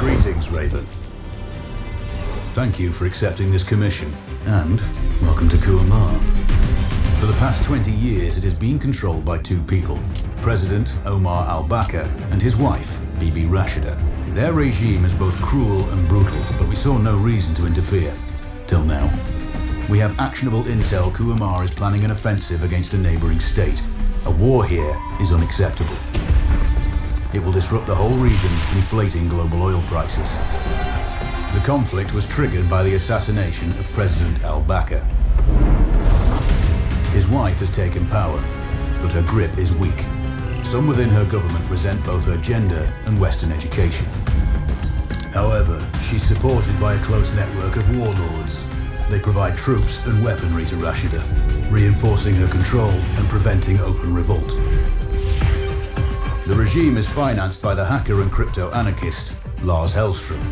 Greetings, Raven. Thank you for accepting this commission, and welcome to Kuamar. For the past 20 years, it has been controlled by two people, President Omar al-Bakr and his wife, Bibi Rashida. Their regime is both cruel and brutal, but we saw no reason to interfere. Till now. We have actionable intel Kuamar is planning an offensive against a neighboring state. A war here is unacceptable. It will disrupt the whole region, inflating global oil prices. The conflict was triggered by the assassination of President al-Bakr. His wife has taken power, but her grip is weak. Some within her government resent both her gender and Western education. However, she's supported by a close network of warlords. They provide troops and weaponry to Rashida, reinforcing her control and preventing open revolt. The regime is financed by the hacker and crypto-anarchist, Lars Hellstrom.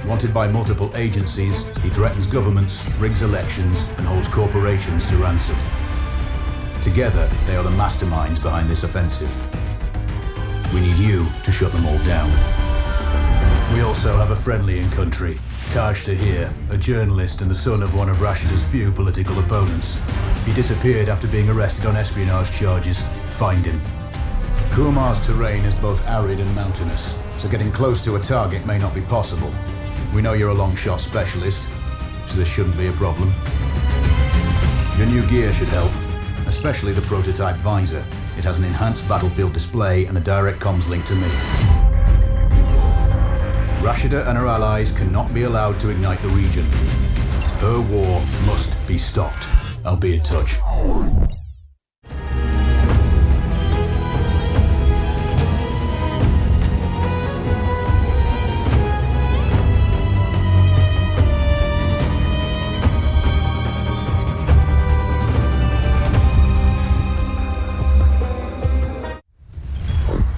Wanted by multiple agencies, he threatens governments, rigs elections, and holds corporations to ransom. Together, they are the masterminds behind this offensive. We need you to shut them all down. We also have a friendly in country, Taj Tahir, a journalist and the son of one of Rashida's few political opponents. He disappeared after being arrested on espionage charges. Find him. Kuamar's terrain is both arid and mountainous, so getting close to a target may not be possible. We know you're a long-shot specialist, so this shouldn't be a problem. Your new gear should help, especially the prototype visor. It has an enhanced battlefield display and a direct comms link to me. Rashida and her allies cannot be allowed to ignite the region. Her war must be stopped. I'll be in touch.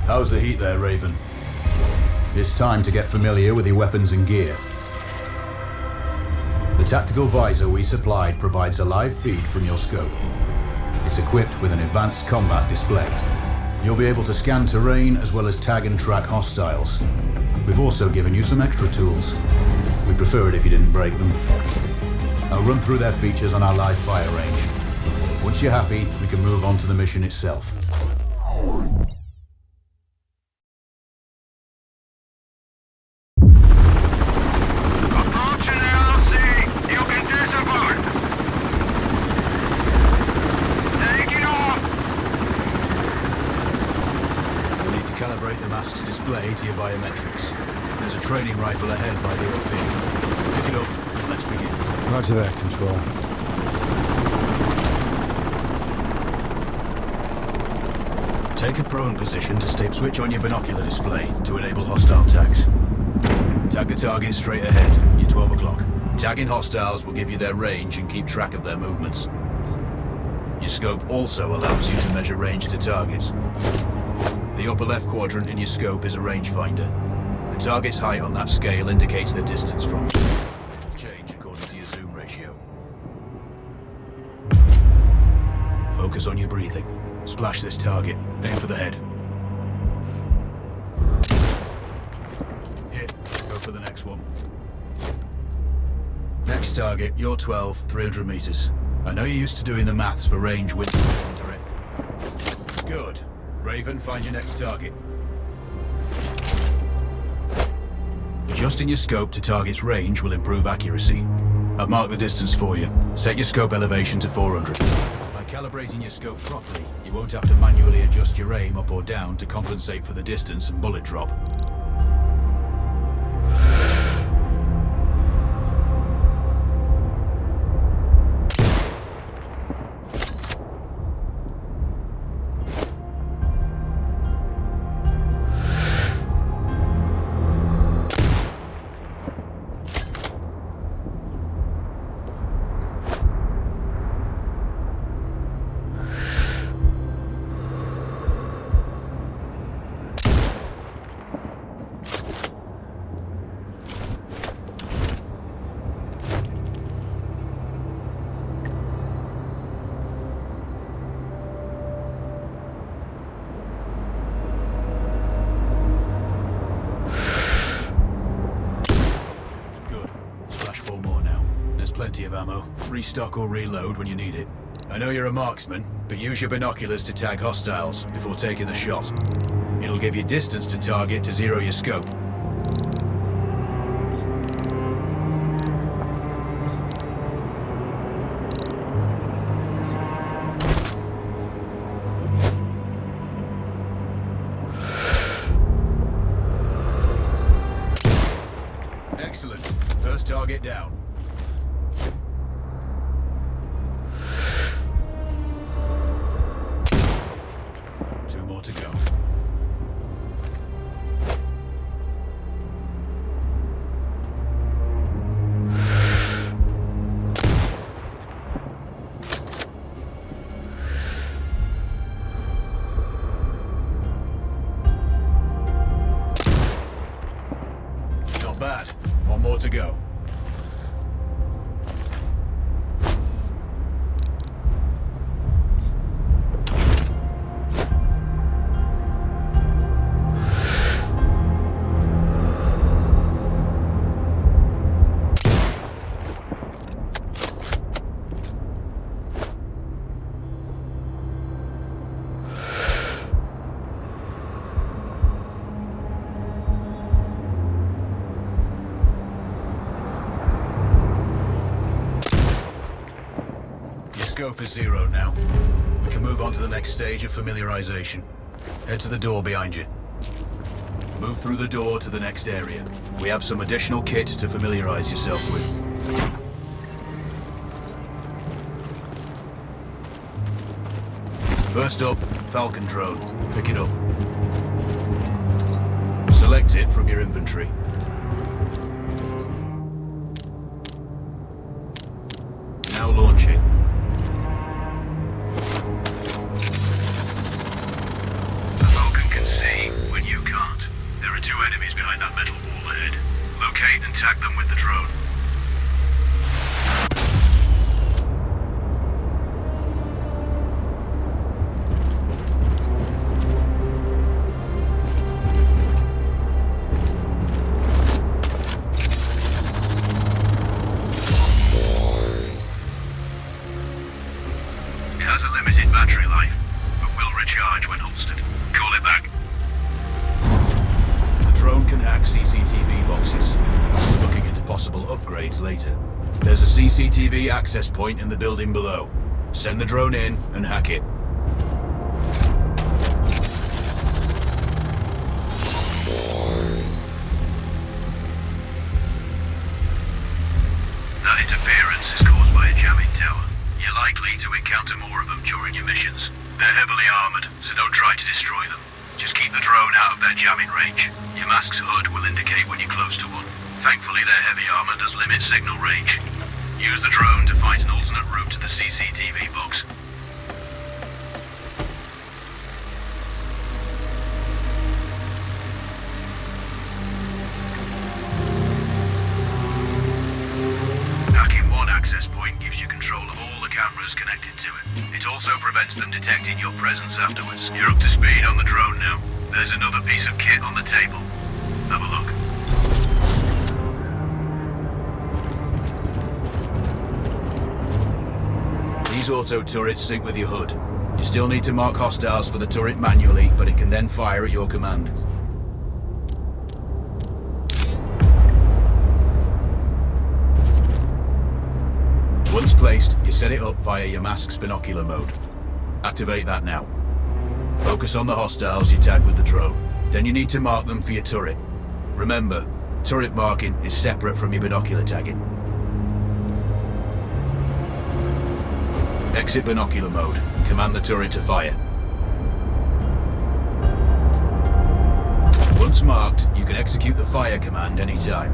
How's the heat there, Raven? It's time to get familiar with your weapons and gear. The tactical visor we supplied provides a live feed from your scope. It's equipped with an advanced combat display. You'll be able to scan terrain as well as tag and track hostiles. We've also given you some extra tools. We'd prefer it if you didn't break them. I'll run through their features on our live fire range. Once you're happy, we can move on to the mission itself. Calibrate the mask's display to your biometrics. There's a training rifle ahead by the OP. Pick it up and let's begin. Roger that, Control. Take a prone position to switch on your binocular display to enable hostile tags. Tag the target straight ahead, you're 12 o'clock. Tagging hostiles will give you their range and keep track of their movements. Your scope also allows you to measure range to targets. The upper left quadrant in your scope is a rangefinder. The target's height on that scale indicates their distance from you. It'll change according to your zoom ratio. Focus on your breathing. Splash this target. Aim for the head. Hit. Go for the next one. Next target, you're 12, 300 meters. I know you're used to doing the maths for range, width, and direct. Good. Raven, find your next target. Adjusting your scope to target's range will improve accuracy. I've marked the distance for you. Set your scope elevation to 400. I calibrating your scope properly, you won't have to manually adjust your aim up or down to compensate for the distance and bullet drop. Plenty of ammo. Restock or reload when you need it. I know you're a marksman, but use your binoculars to tag hostiles before taking the shot. It'll give you distance to target to zero your scope. Excellent. First target down. Two more to go. Not bad. One more to go. Scope is zero now. We can move on to the next stage of familiarization. Head to the door behind you. Move through the door to the next area. We have some additional kit to familiarize yourself with. First up, Falcon drone. Pick it up. Select it from your inventory. Now launch it. Two enemies behind that metal wall ahead. Locate and tag them with the drone. It has a limited battery life, but will recharge when holstered. Call it back. Drone can hack CCTV boxes. We're looking into possible upgrades later. There's a CCTV access point in the building below. Send the drone in and hack it. That interference is caused by a jamming tower. You're likely to encounter more of them during your missions. They're heavily armored, so don't try to destroy them. Just keep the drone out of their jamming range. Your mask's hood will indicate when you're close to one. Thankfully, their heavy armor does limit signal range. Use the drone to find an alternate route to the CCTV box. Hacking one access point gives you control of all the cameras connected to it. It also prevents them detecting your presence afterwards. You're up to speed on the drone now. There's another piece of kit on the table. Have a look. These auto turrets sync with your hood. You still need to mark hostiles for the turret manually, but it can then fire at your command. Once placed, your set it up via your mask's binocular mode. Activate that now. Focus on the hostiles you tag with the drone. Then you need to mark them for your turret. Remember, turret marking is separate from your binocular tagging. Exit binocular mode. Command the turret to fire. Once marked, you can execute the fire command anytime.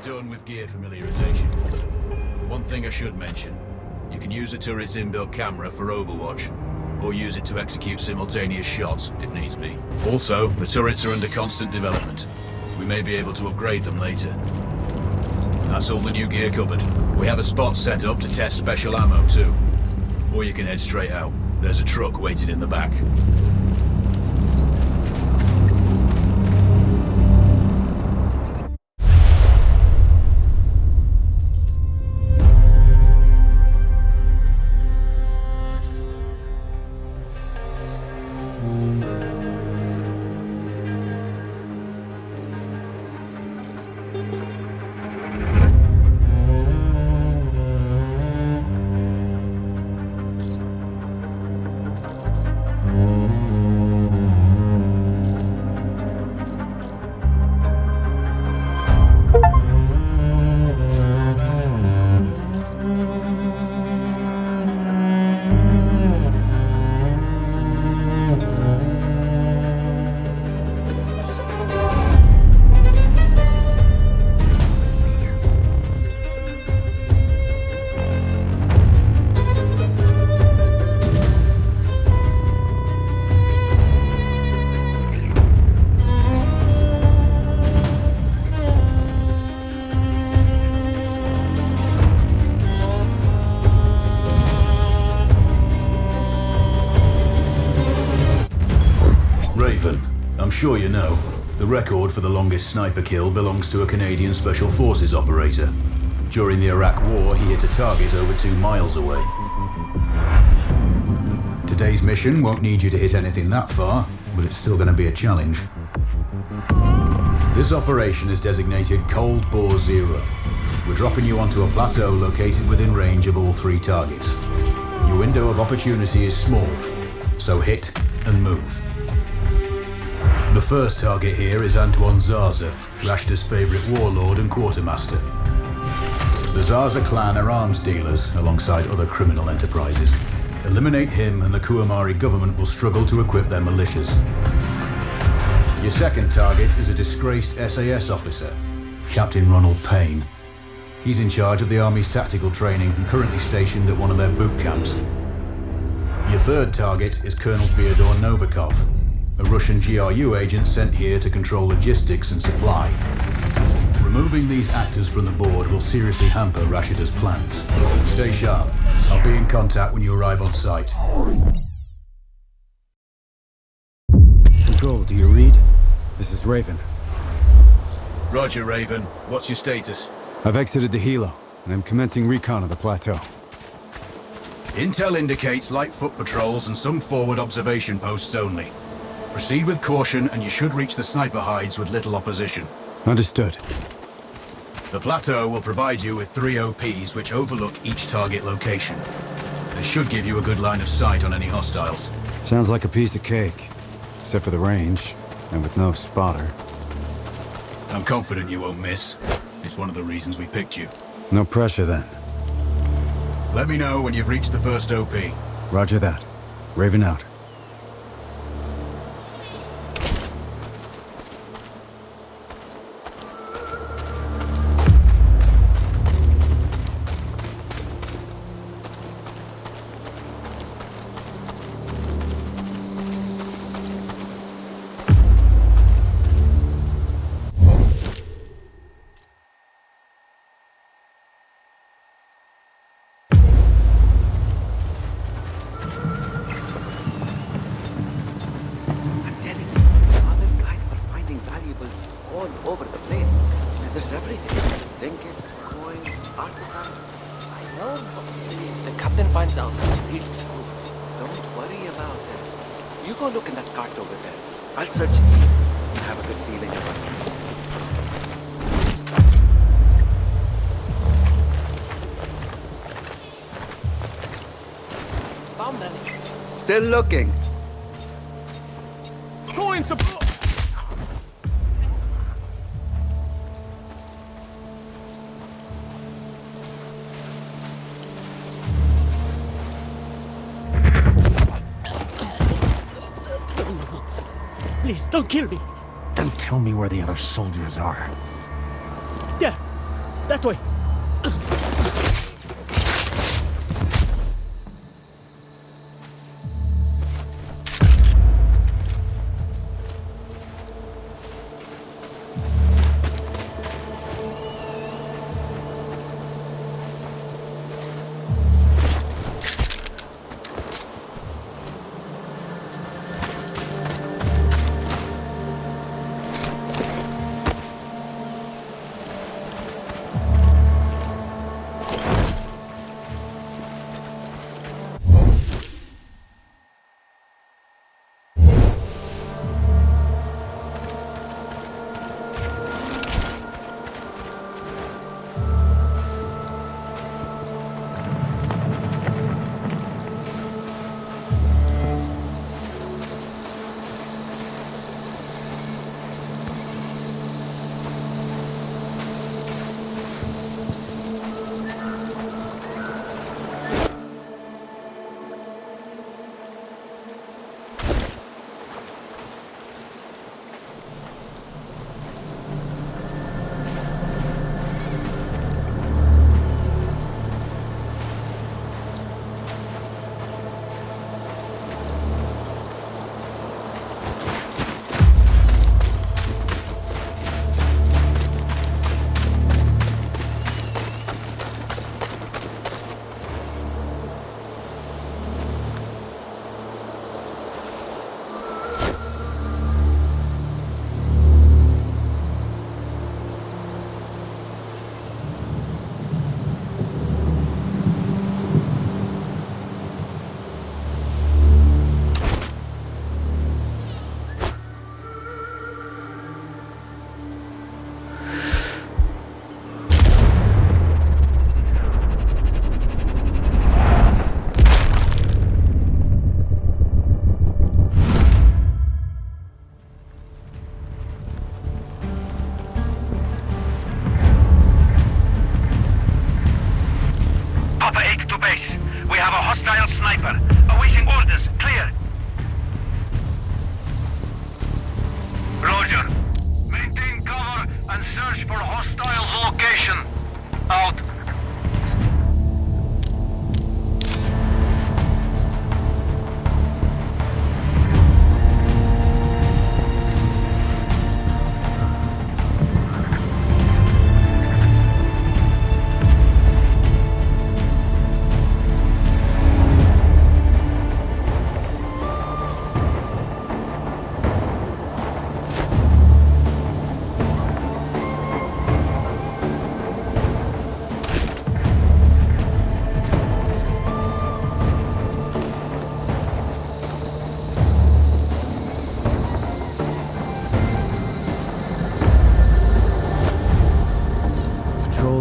Done with gear familiarization. One thing I should mention, you can use the turret's inbuilt camera for overwatch, or use it to execute simultaneous shots if needs be. Also, the turrets are under constant development. We may be able to upgrade them later. That's all the new gear covered. We have a spot set up to test special ammo too. Or you can head straight out. There's a truck waiting in the back. I'm sure you know, the record for the longest sniper kill belongs to a Canadian Special Forces operator. During the Iraq War, he hit a target over 2 miles away. Today's mission won't need you to hit anything that far, but it's still going to be a challenge. This operation is designated Cold Bore Zero. We're dropping you onto a plateau located within range of all 3 targets. Your window of opportunity is small, so hit and move. The first target here is Antoan Zazza, Rashta's favourite warlord and quartermaster. The Zazza clan are arms dealers alongside other criminal enterprises. Eliminate him and the Kuamari government will struggle to equip their militias. Your second target is a disgraced SAS officer, Captain Ronald Payne. He's in charge of the Army's tactical training and currently stationed at one of their boot camps. Your third target is Colonel Fyodor Novikov, a Russian GRU agent sent here to control logistics and supply. Removing these actors from the board will seriously hamper Rashida's plans. Stay sharp. I'll be in contact when you arrive on site. Control, do you read? This is Raven. Roger, Raven. What's your status? I've exited the helo, and I'm commencing recon of the plateau. Intel indicates light foot patrols and some forward observation posts only. Proceed with caution and you should reach the sniper hides with little opposition. Understood. The plateau will provide you with 3 OPs which overlook each target location. They should give you a good line of sight on any hostiles. Sounds like a piece of cake. Except for the range, and with no spotter. I'm confident you won't miss. It's one of the reasons we picked you. No pressure then. Let me know when you've reached the first OP. Roger that. Raven out. everything. Trinkets, coins, artifacts. I know, but if the captain finds out, he'll screw. Don't worry about it. You go look in that cart over there. I'll search east. I have a good feeling about it. Found them. Still looking. Coin support! Please, don't kill me. Then tell me where the other soldiers are. Yeah, that way.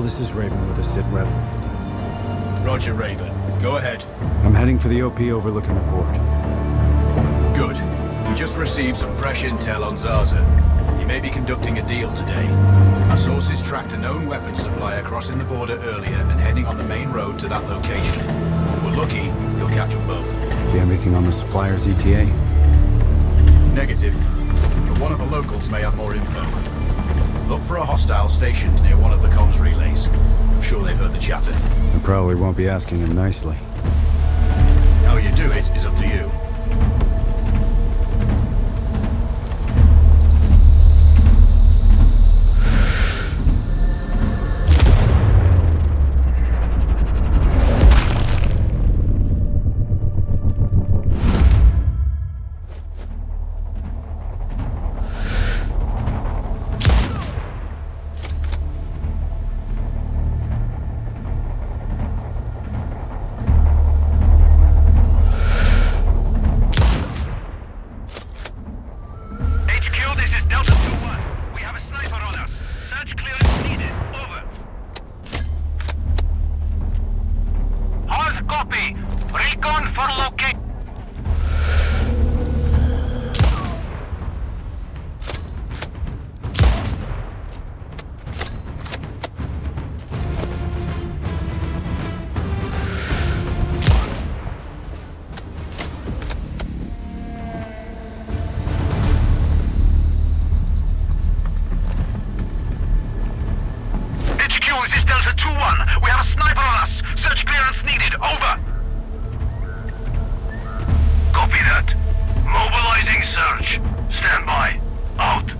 This is Raven with a sit rep. Roger, Raven. Go ahead. I'm heading for the OP overlooking the port. Good. We just received some fresh intel on Zazza. He may be conducting a deal today. Our sources tracked a known weapons supplier crossing the border earlier and heading on the main road to that location. If we're lucky, he'll catch them both. See anything on the supplier's ETA? Negative. But one of the locals may have more info. Look for a hostile stationed near one of the comms relays. I'm sure they've heard the chatter. I probably won't be asking him nicely. How you do it is up to you. Bravo, this is Delta 2-1. We have a sniper on us. Search clearance needed. Over. Copy that. Mobilizing search. Stand by. Out.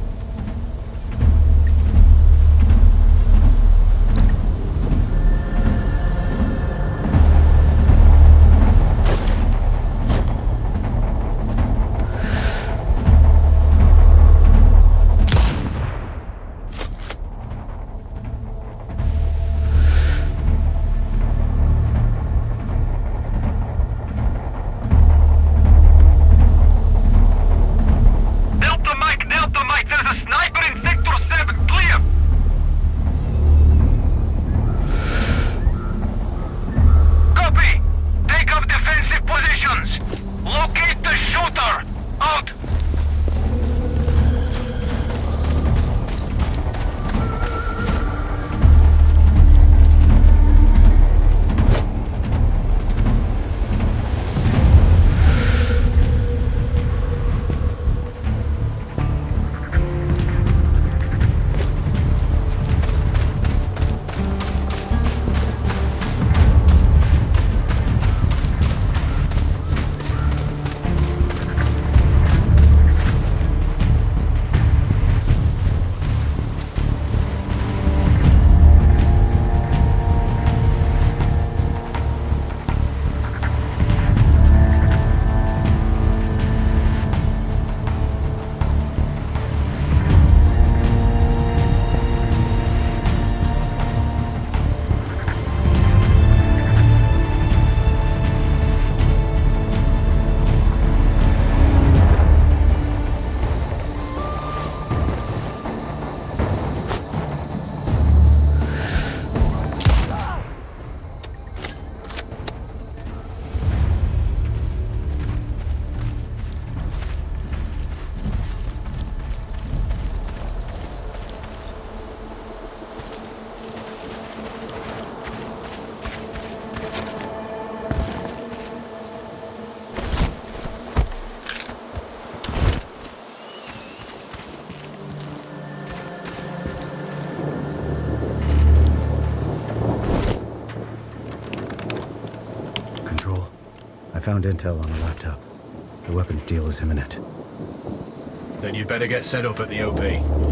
I found intel on the laptop. The weapons deal is imminent. Then you'd better get set up at the OP.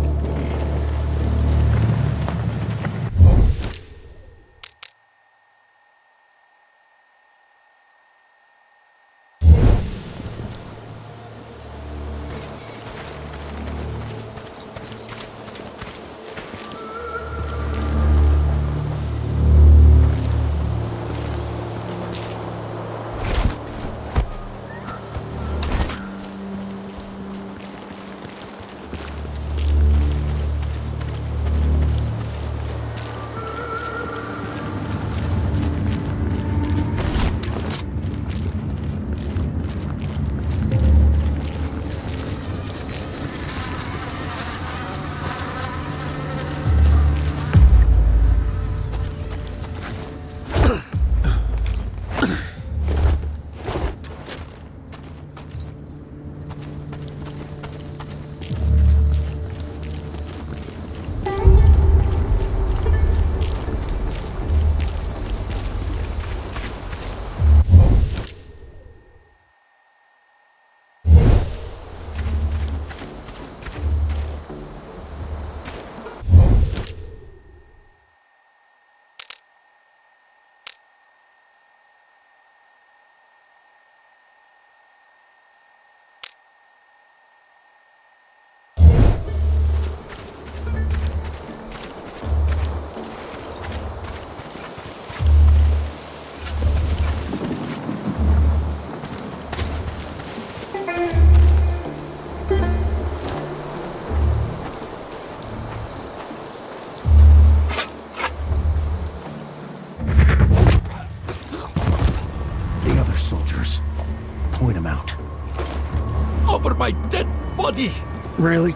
Over my dead body! Really?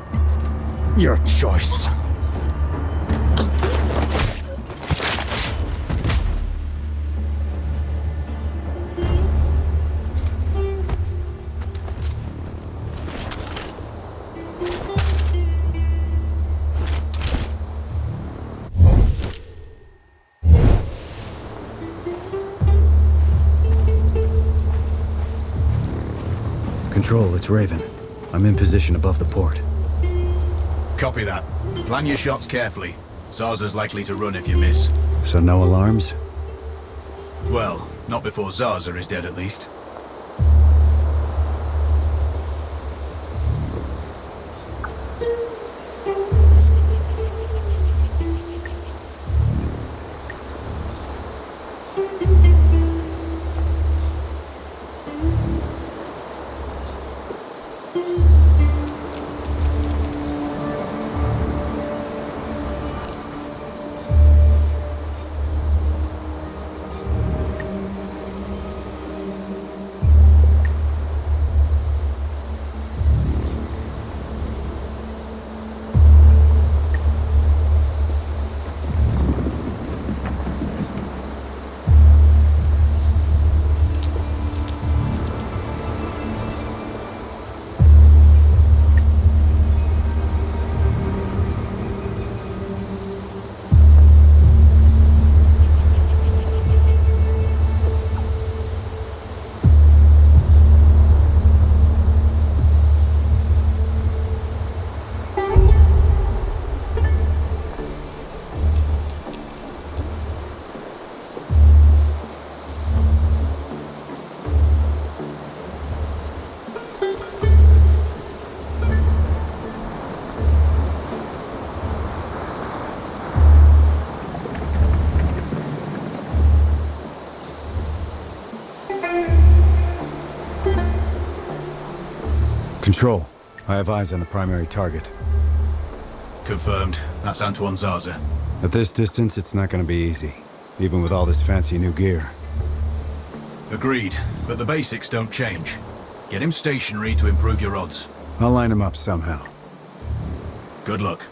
Your choice. Control, it's Raven. I'm in position above the port. Copy that. Plan your shots carefully. Zazza's likely to run if you miss. So no alarms? Well, not before Zazza is dead at least. Control, I have eyes on the primary target. Confirmed. That's Antoan Zazza. At this distance, it's not gonna be easy, even with all this fancy new gear. Agreed, but the basics don't change. Get him stationary to improve your odds. I'll line him up somehow. Good luck.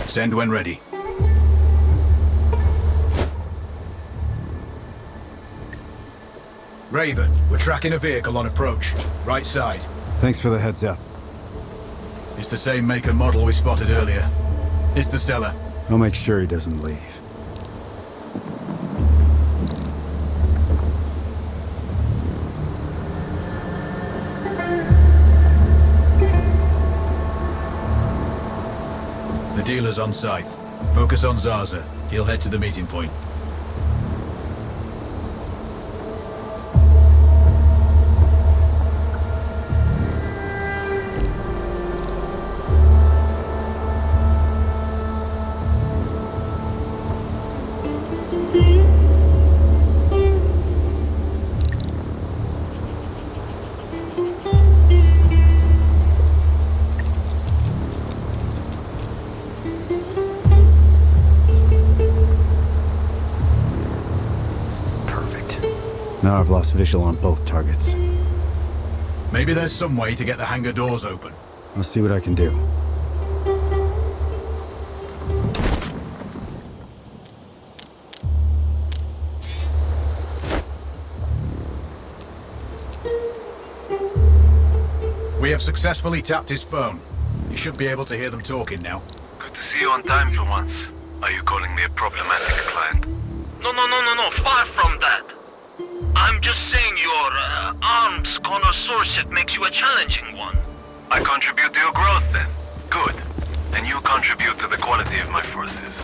Send when ready. Raven, we're tracking a vehicle on approach. Right side. Thanks for the heads up. It's the same make and model we spotted earlier. It's the seller. I'll make sure he doesn't leave. The dealer's on site. Focus on Zazza. He'll head to the meeting point. Now I've lost visual on both targets. Maybe there's some way to get the hangar doors open. I'll see what I can do. We have successfully tapped his phone. You should be able to hear them talking now. Good to see you on time for once. Are you calling me a problematic client? No, far from that. I'm just saying your arms connoisseurship makes you a challenging one. I contribute to your growth then. Good. And you contribute to the quality of my forces.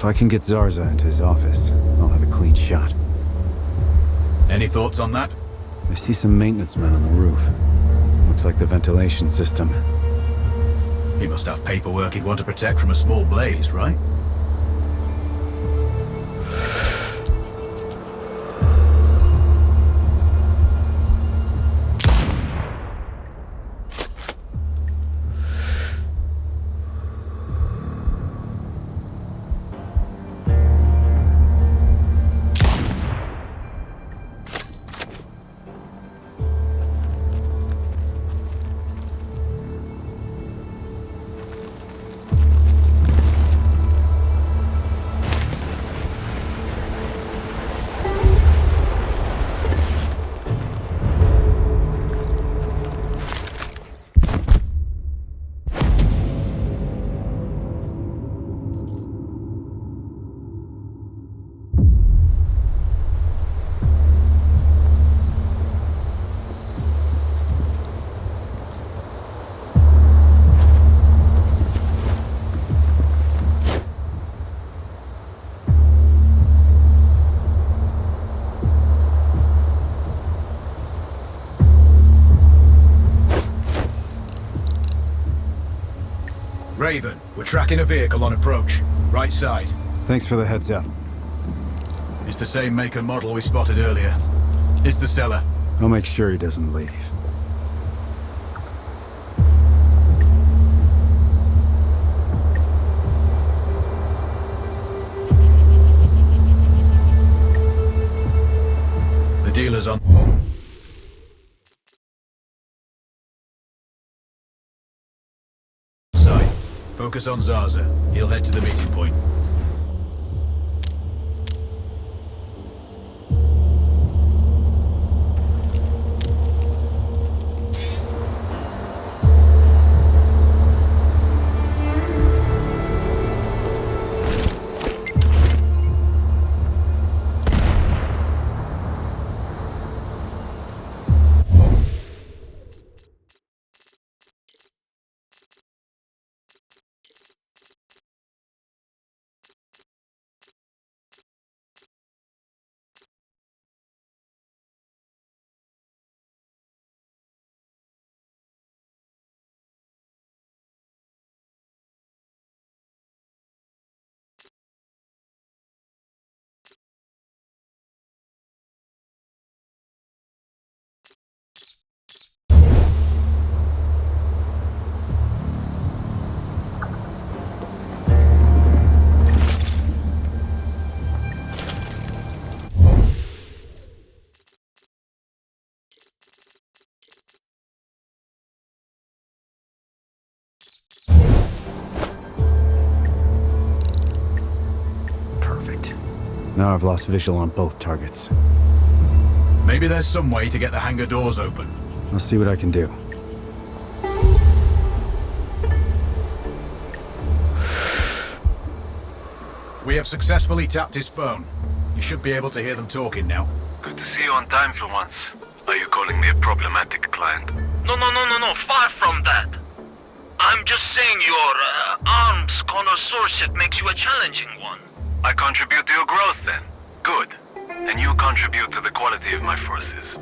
I can get Zazza into his office, I'll have a clean shot. Any thoughts on that? I see some maintenance men on the roof. Looks like the ventilation system. He must have paperwork he'd want to protect from a small blaze, right? Raven, we're tracking a vehicle on approach. Right side. Thanks for the heads up. It's the same make and model we spotted earlier. It's the seller. I'll make sure he doesn't leave. The dealer's on... side. Focus on Zazza. He'll head to the meeting point. Now I've lost visual on both targets. Maybe there's some way to get the hangar doors open. I'll see what I can do. We have successfully tapped his phone. You should be able to hear them talking now. Good to see you on time for once. Are you calling me a problematic client? No, far from that. I'm just saying your arms connoisseurship makes you a challenging one. I contribute to your growth then. Good. And you contribute to the quality of my forces.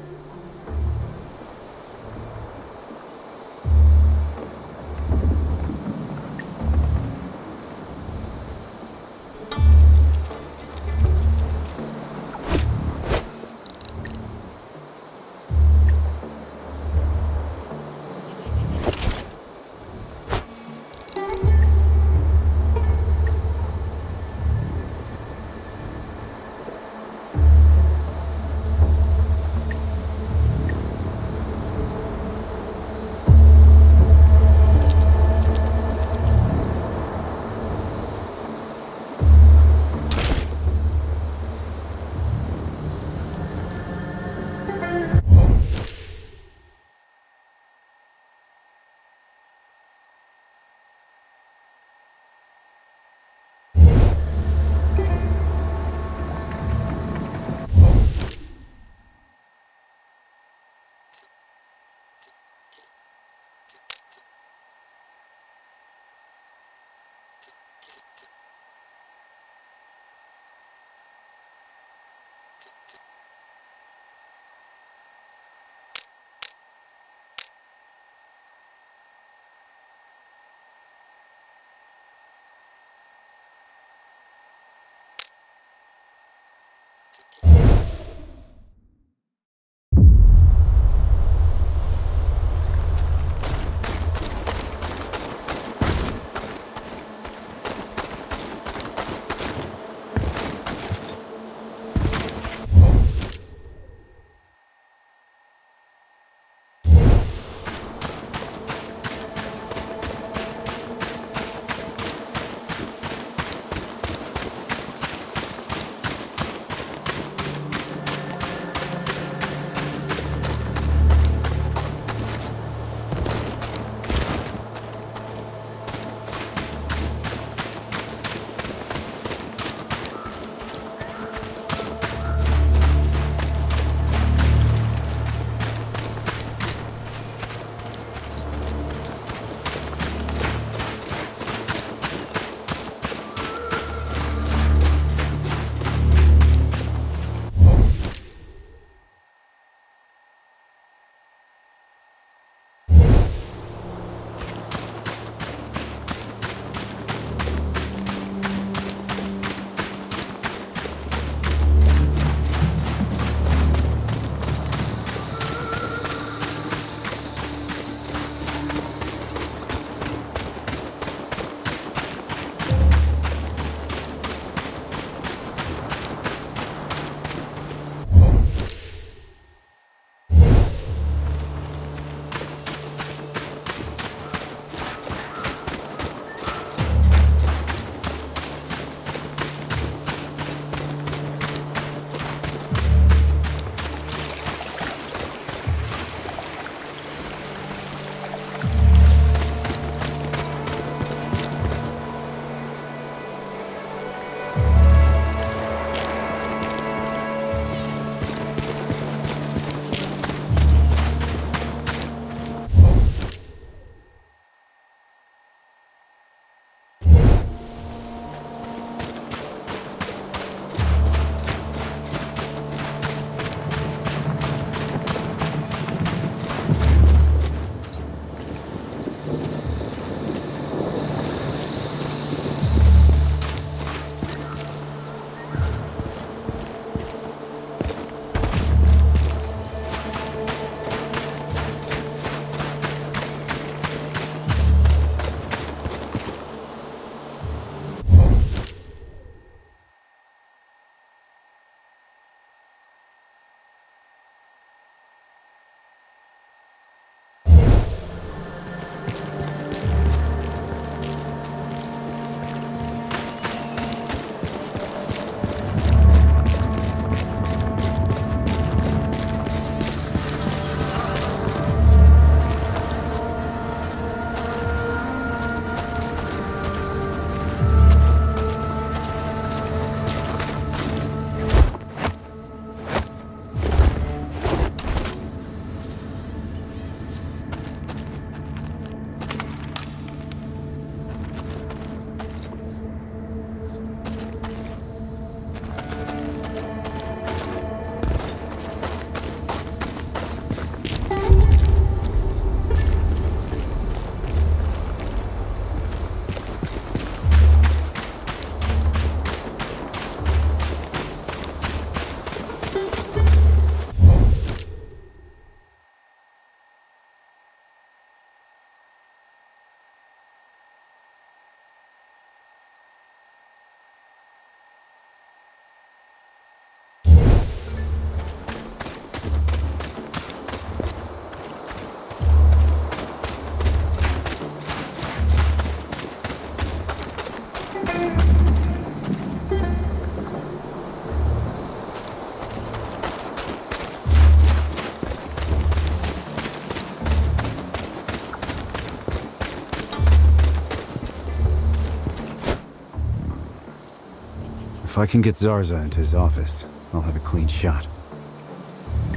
If I can get Zazza into his office, I'll have a clean shot.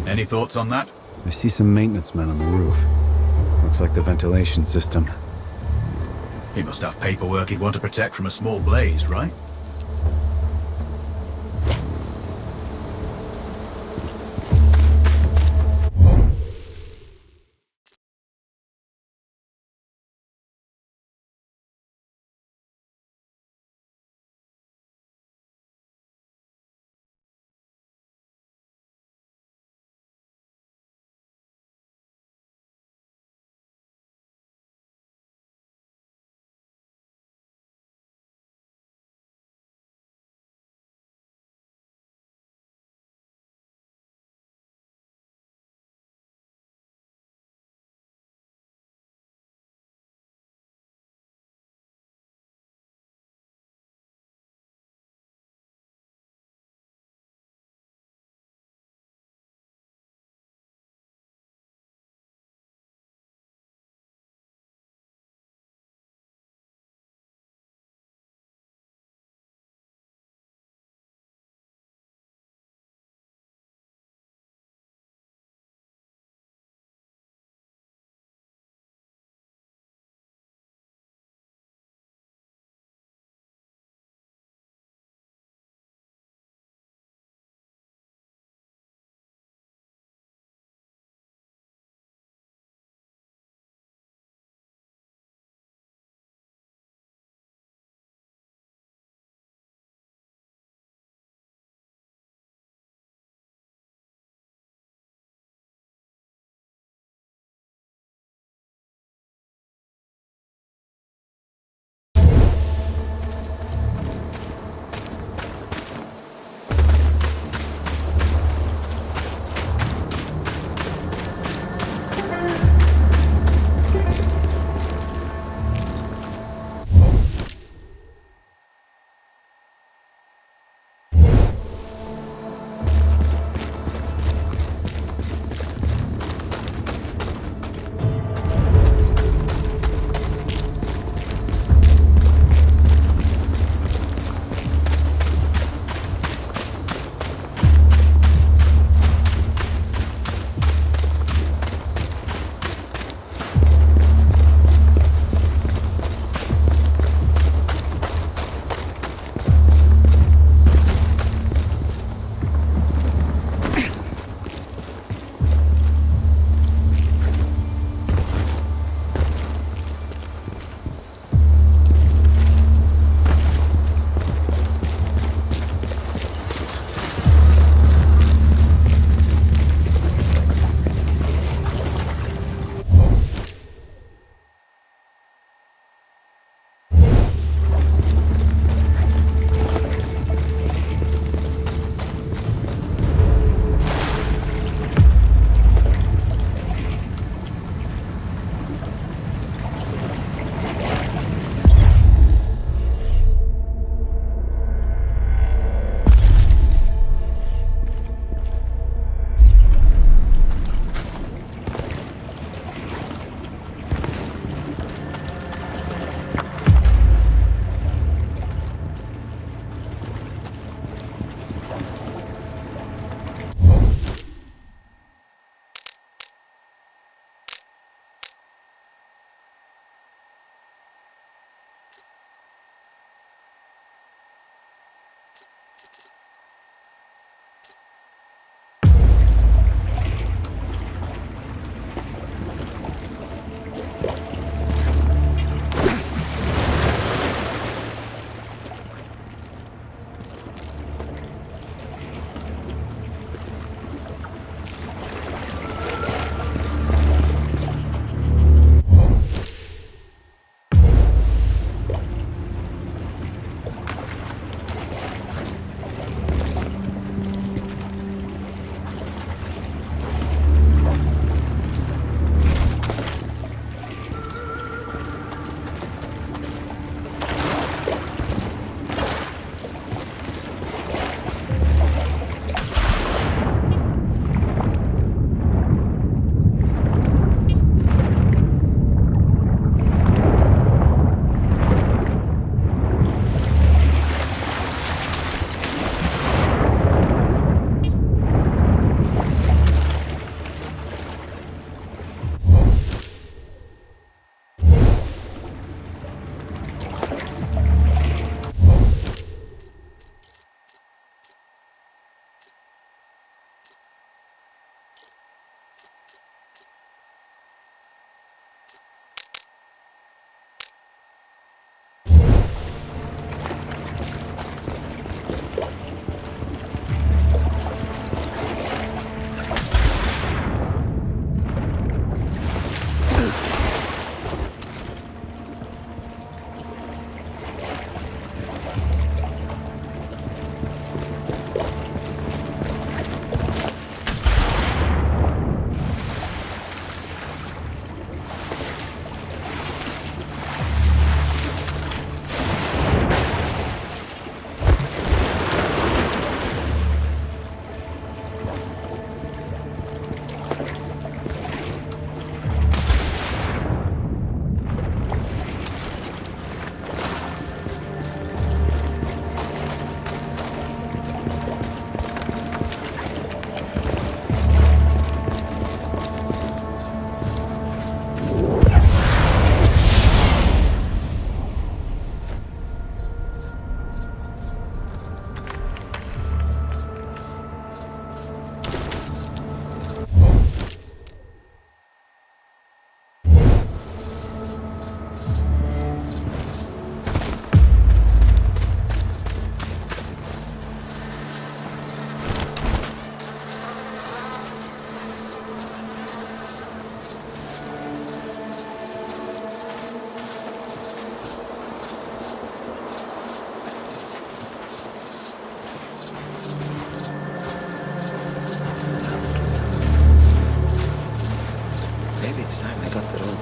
Any thoughts on that? I see some maintenance men on the roof. Looks like the ventilation system. He must have paperwork he'd want to protect from a small blaze, right?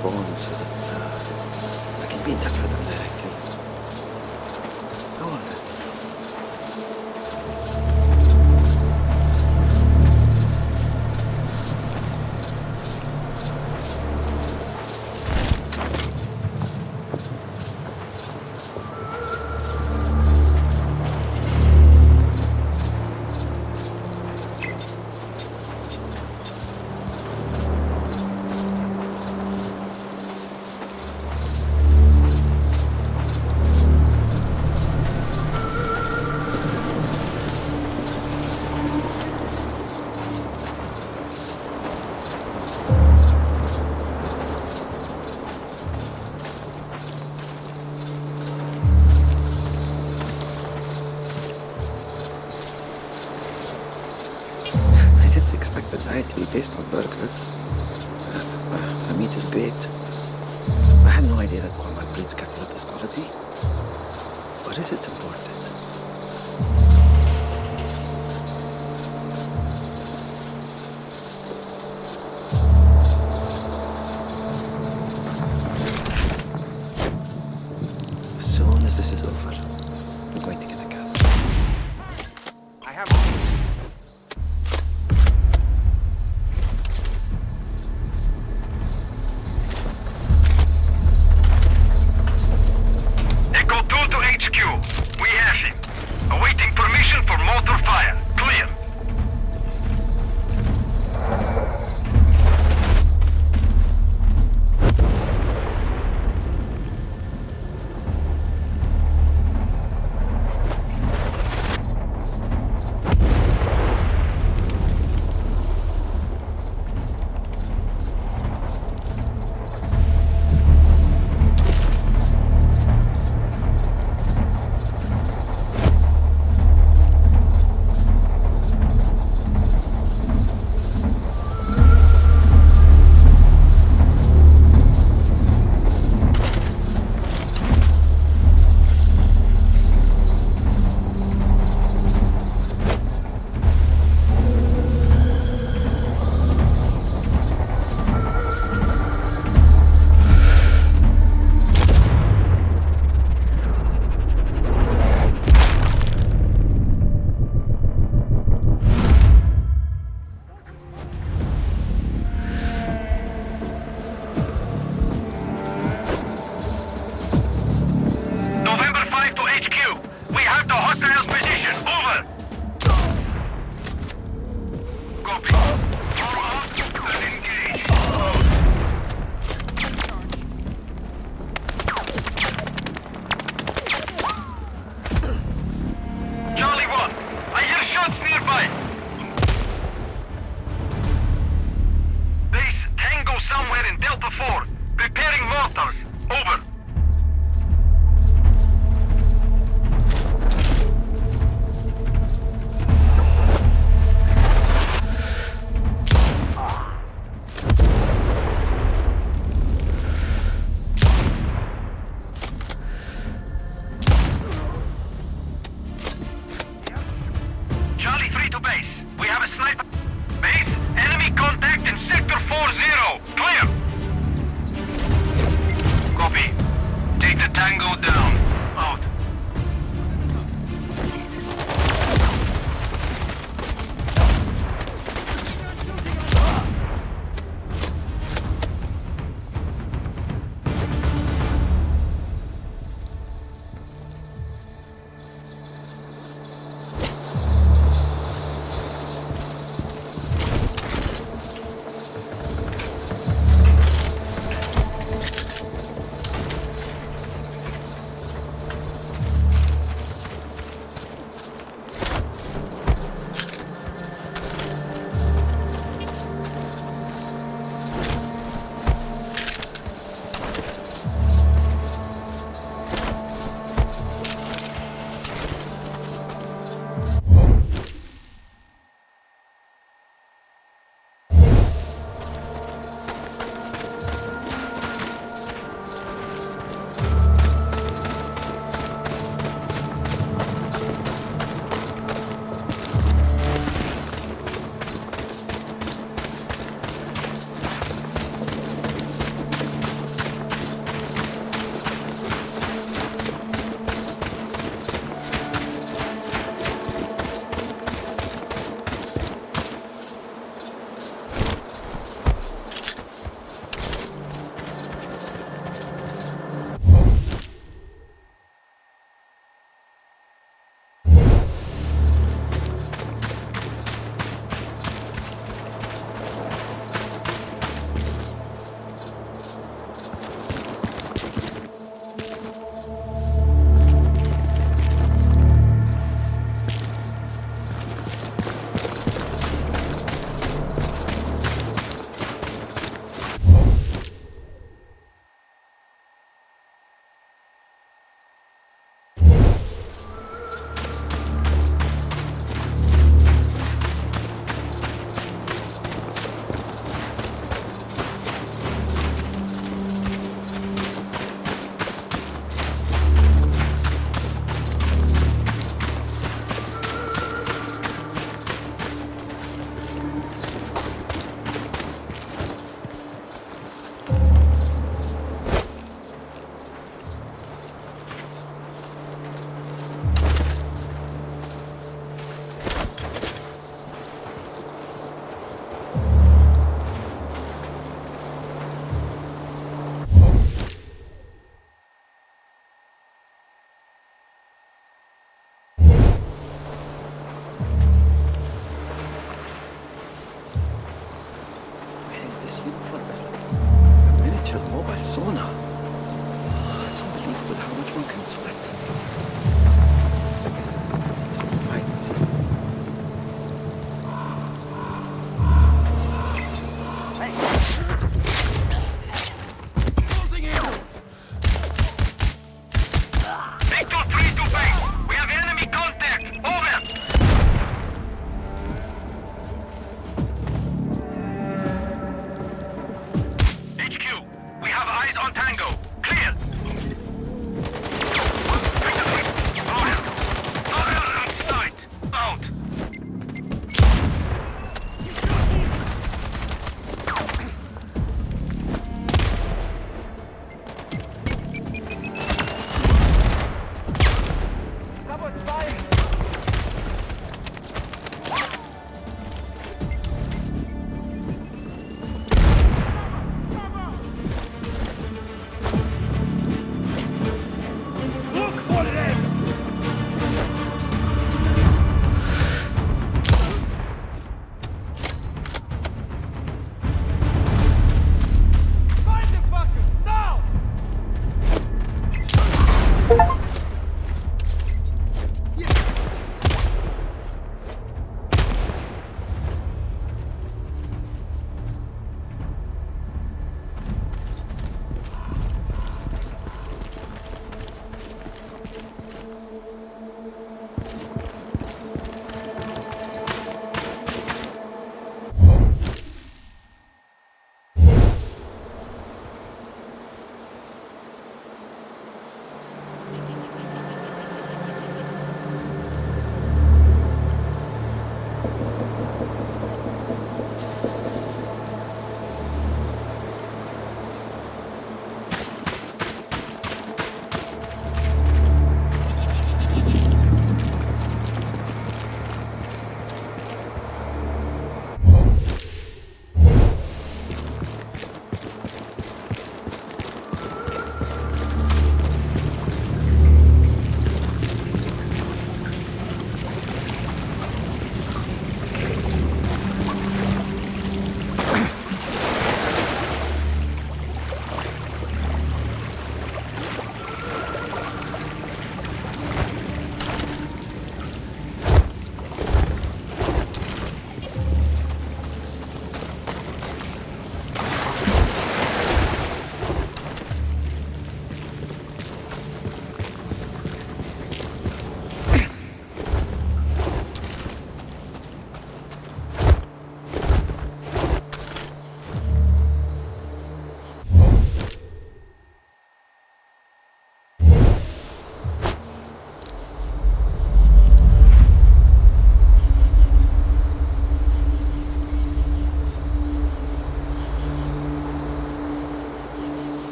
phone so that I can be in touch with them directly. How was it? Expect the diet to be based on burgers. The meat is great. I had no idea that Walmart breeds cattle of this quality. Or is it imported? As soon as this is over, I'm going to get a cab. I have... Echo 2 to HQ. We have helicopters. Over. Charlie 3 to base. We have a sniper. Base, enemy contact in sector 40. Clear. Copy. Take the Tango down. Out. This uniform is like a miniature mobile sauna. Oh, it's unbelievable how much one can sweat. I guess it's a fighting system. Victor 3 to base. We have enemy contact. Over. HQ, we have eyes on Tango. Clear. Victor 3. Over. Over at sight. Out.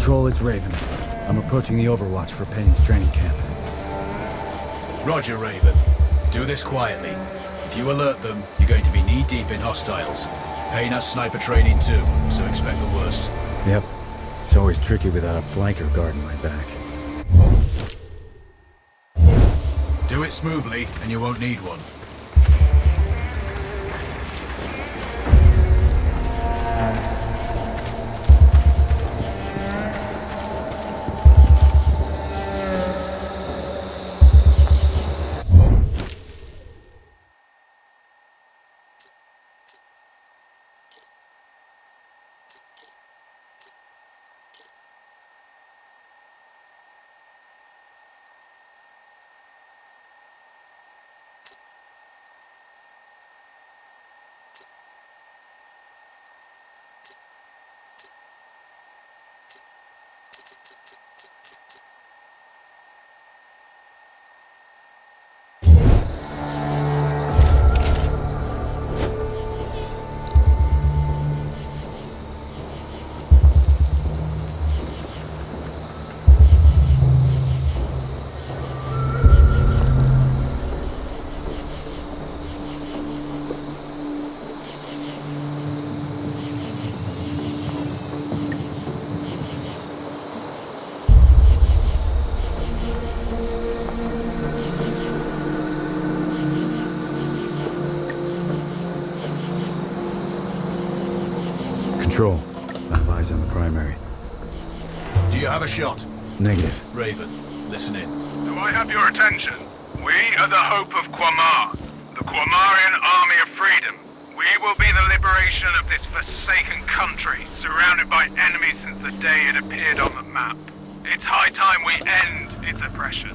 Control, it's Raven. I'm approaching the Overwatch for Payne's training camp. Roger, Raven. Do this quietly. If you alert them, you're going to be knee-deep in hostiles. Payne has sniper training too, so expect the worst. Yep. It's always tricky without a flanker guarding my back. Do it smoothly, and you won't need one. Control. I have eyes on the primary. Do you have a shot? Negative. Raven, listen in. Do I have your attention? We are the hope of Quamar, the Quamarian Army of Freedom. We will be the liberation of this forsaken country, surrounded by enemies since the day it appeared on the map. It's high time we end its oppression.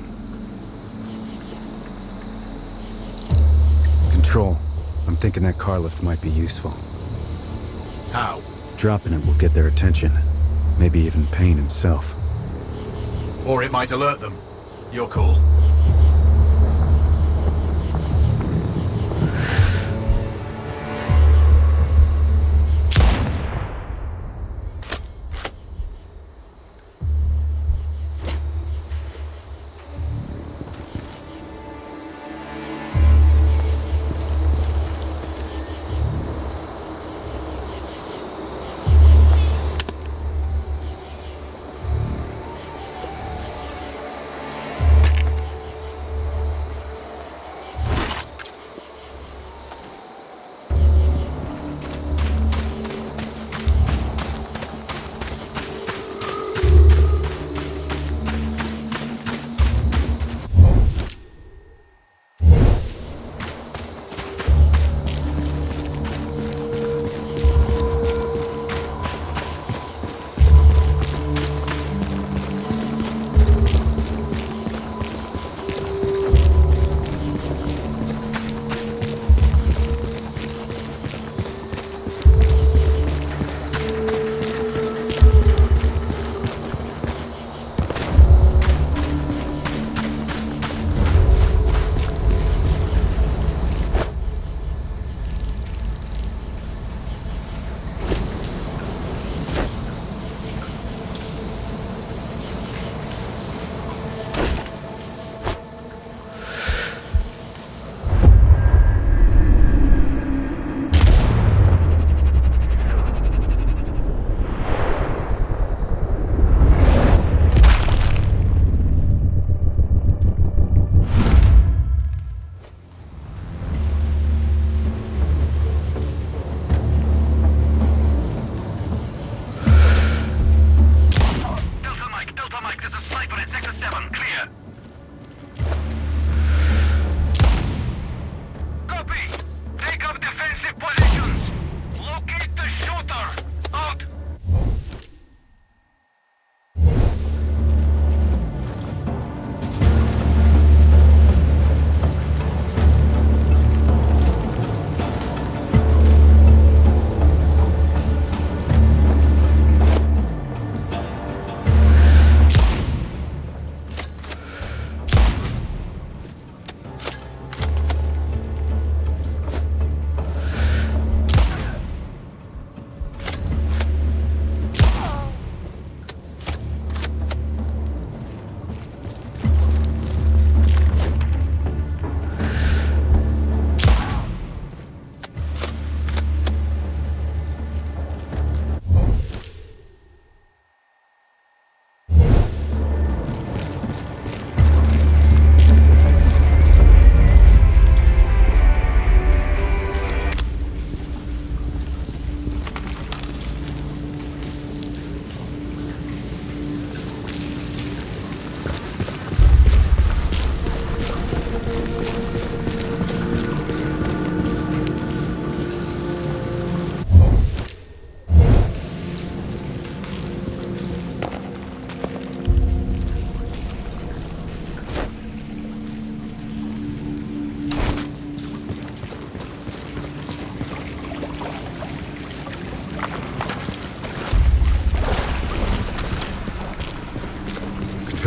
Control. I'm thinking that car lift might be useful. How? Dropping it will get their attention. Maybe even Payne himself. Or it might alert them. Your call.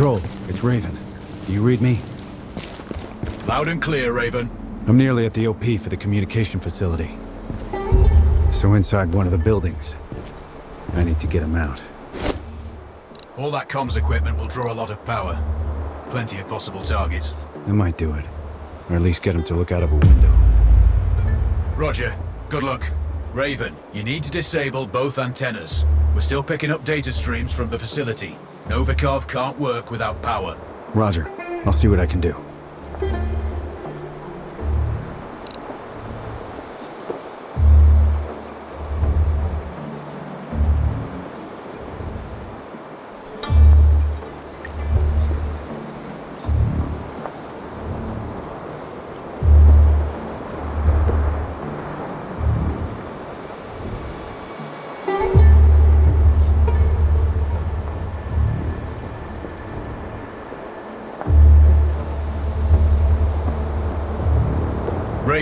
Control, it's Raven. Do you read me? Loud and clear, Raven. I'm nearly at the OP for the communication facility. So inside one of the buildings. I need to get him out. All that comms equipment will draw a lot of power. Plenty of possible targets. I might do it. Or at least get him to look out of a window. Roger. Good luck. Raven, you need to disable both antennas. We're still picking up data streams from the facility. Novikov can't work without power. Roger. I'll see what I can do.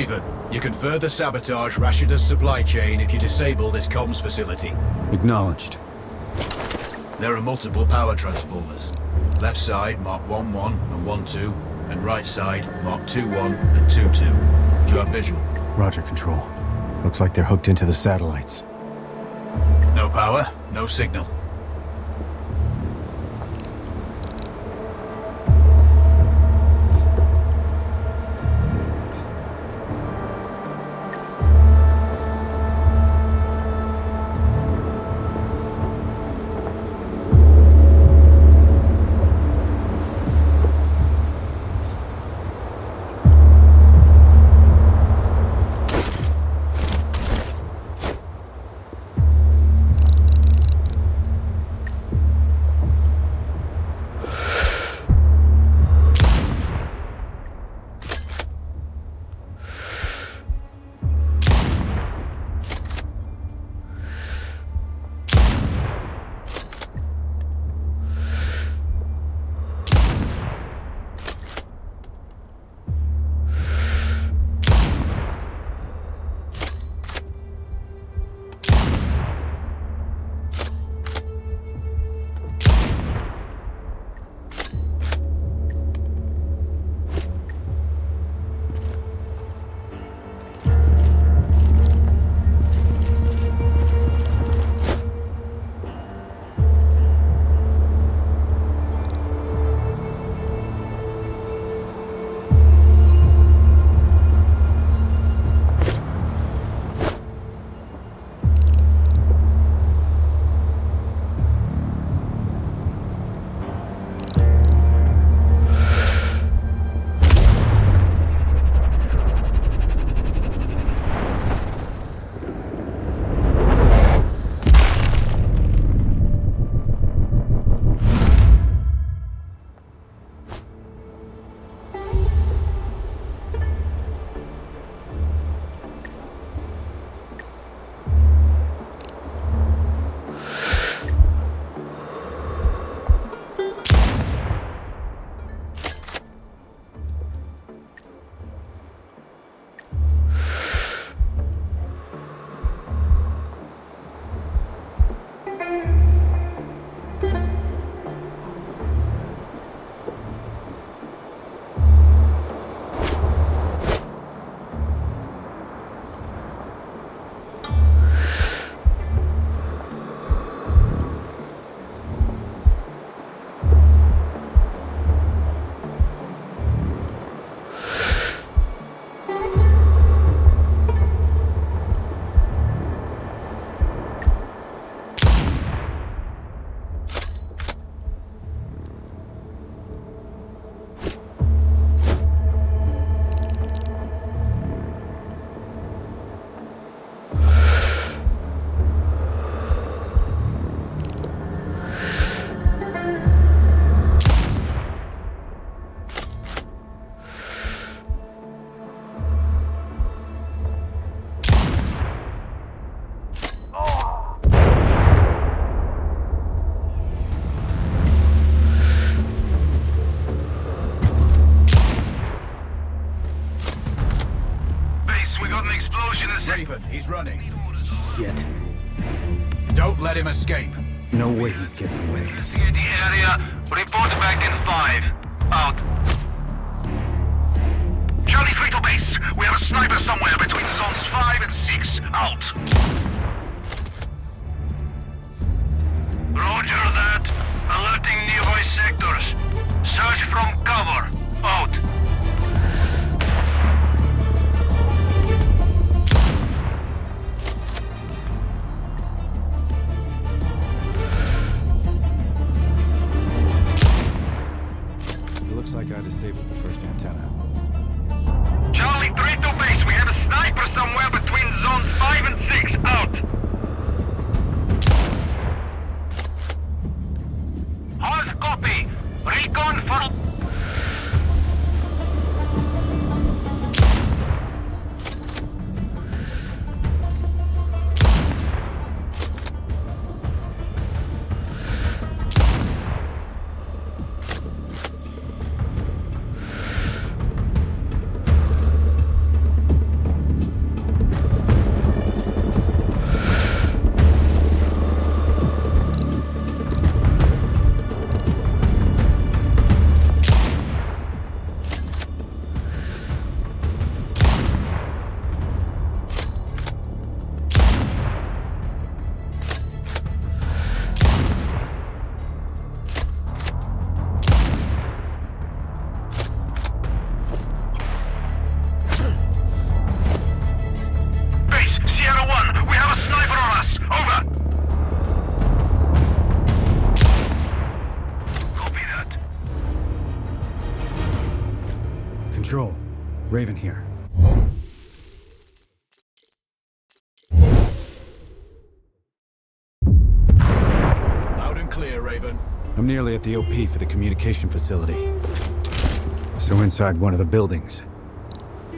Raven, you can further sabotage Rashida's supply chain if you disable this comms facility. Acknowledged. There are multiple power transformers. Left side, mark 1-1 and 1-2, and right side, mark 2-1 and 2-2. Do you have visual? Roger, Control. Looks like they're hooked into the satellites. No power, no signal. Raven, he's running. Shit. Don't let him escape. No way he's getting away. Investigate the area. Report back in 5. Out. Charlie 3 to base. We have a sniper somewhere between zones 5 and 6. Out. Roger that. Alerting nearby sectors. Search from cover. Out. Looks like I disabled the first antenna. Charlie 3 to base. We have a sniper somewhere between zones 5 and 6. Raven here. Loud and clear, Raven. I'm nearly at the OP for the communication facility. So inside one of the buildings.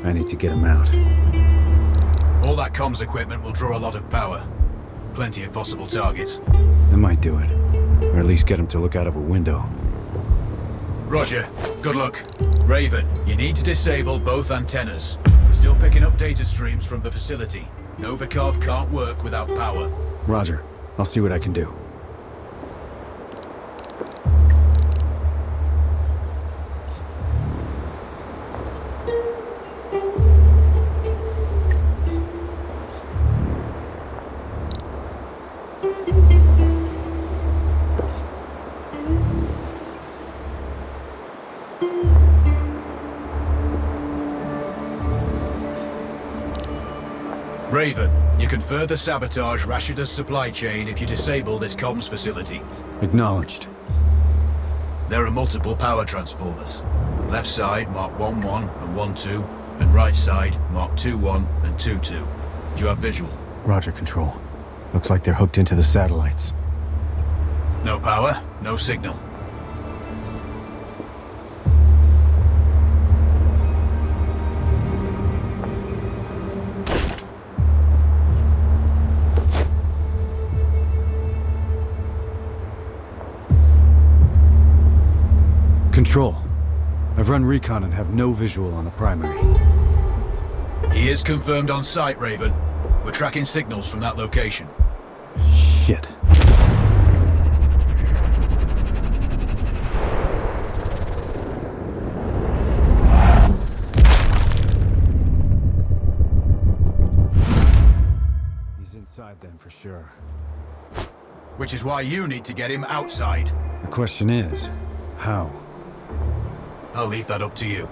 I need to get him out. All that comms equipment will draw a lot of power. Plenty of possible targets. That might do it. Or at least get him to look out of a window. Roger. Good luck. Raven, you need to disable both antennas. We're still picking up data streams from the facility. Novikov can't work without power. Roger. I'll see what I can do. Raven, you can further sabotage Rashida's supply chain if you disable this comms facility. Acknowledged. There are multiple power transformers. Left side mark 1-1 and 1-2, and right side mark 2-1 and 2-2. Do you have visual? Roger, Control. Looks like they're hooked into the satellites. No power, no signal. Control. I've run recon and have no visual on the primary. He is confirmed on site, Raven. We're tracking signals from that location. Shit. He's inside then for sure. Which is why you need to get him outside. The question is, how? I'll leave that up to you.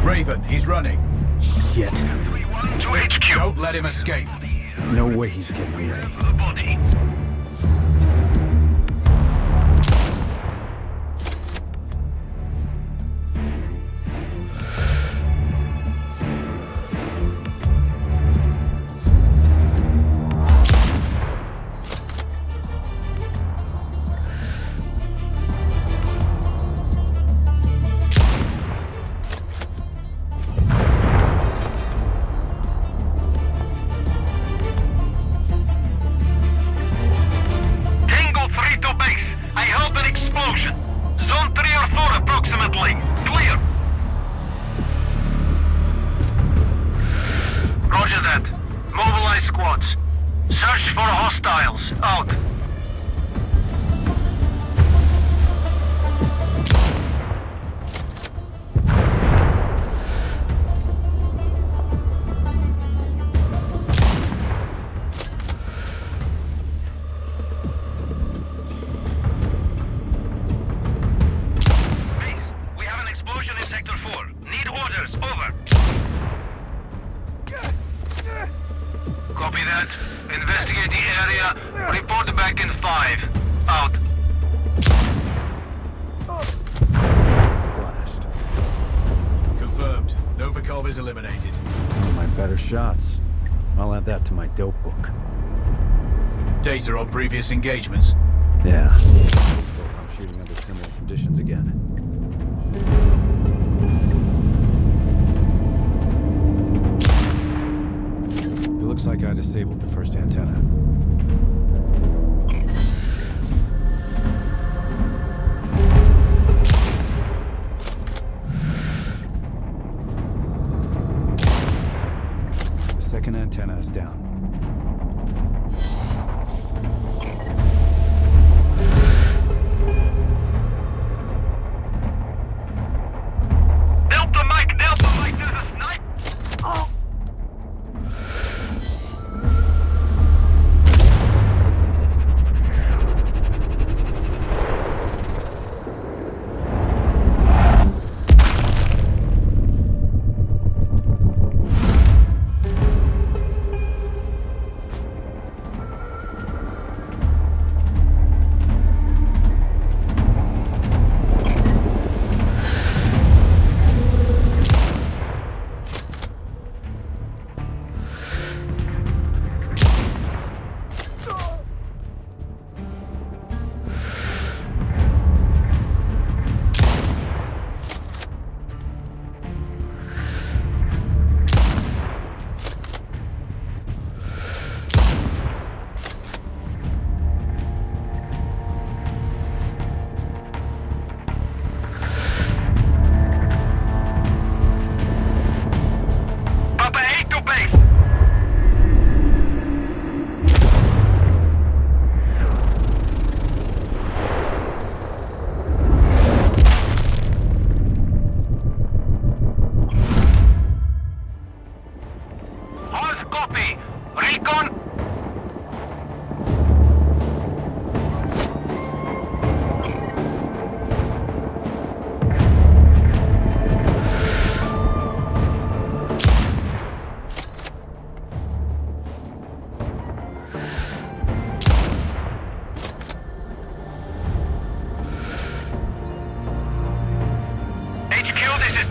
Raven, he's running. Shit. 3-1 to HQ. Don't let him escape. No way he's getting away. The body. Zone 3 or 4 approximately. Clear. Roger that. Mobilize squads. Search for hostiles. Out. Report back in 5. Out. Splashed. Confirmed. Novikov is eliminated. One of my better shots. I'll add that to my dope book. Data on previous engagements. Yeah. If I'm shooting under similar conditions again. It looks like I disabled the first antenna. The second antenna is down. Delta Mike, there's a snipe! Oh.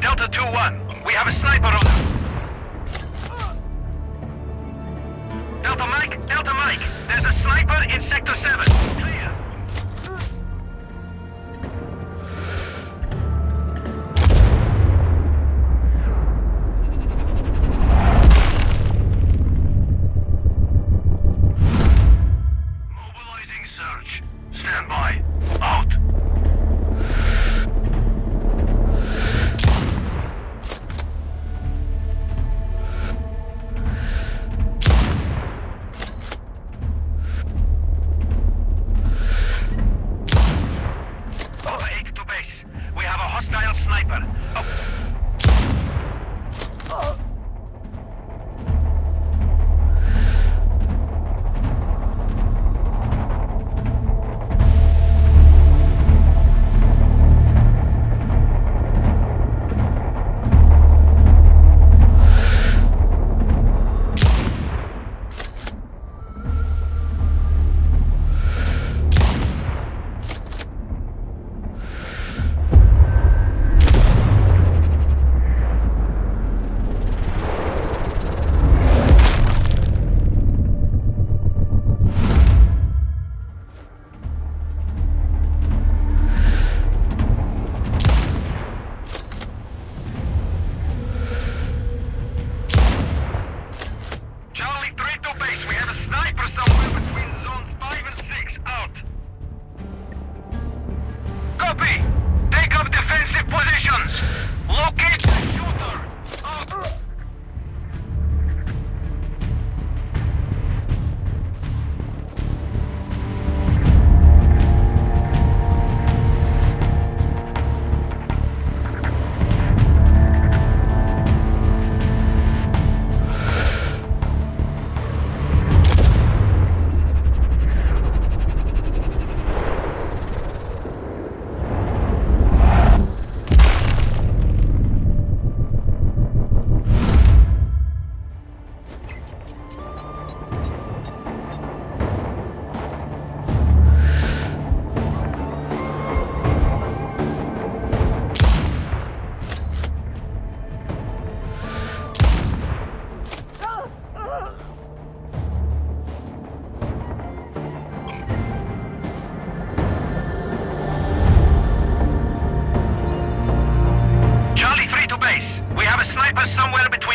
Delta 2-1. We have a sniper on them. Delta Mike. There's a sniper in Sector 7. Clear. Mobilizing search. Stand by. Out.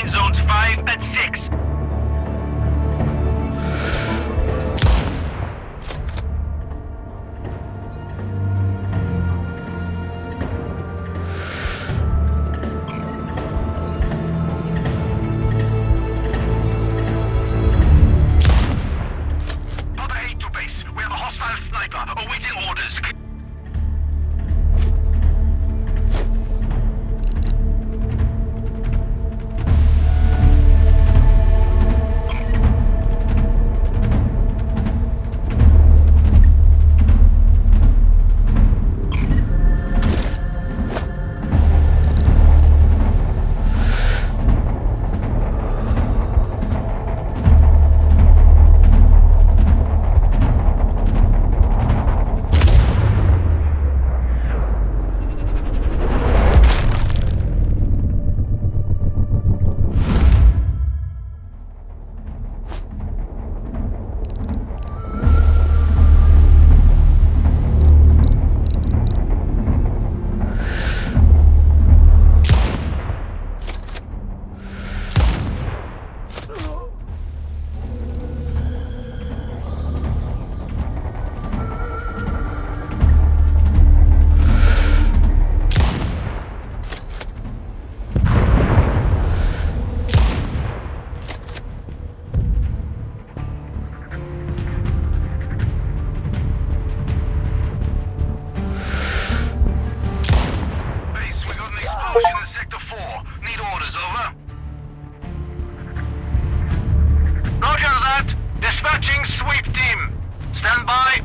between zones 5 and 6. Papa 8 to base. We have a hostile sniper awaiting orders. Explosion in Sector 4. Need orders, over. Roger that. Dispatching sweep team. Stand by.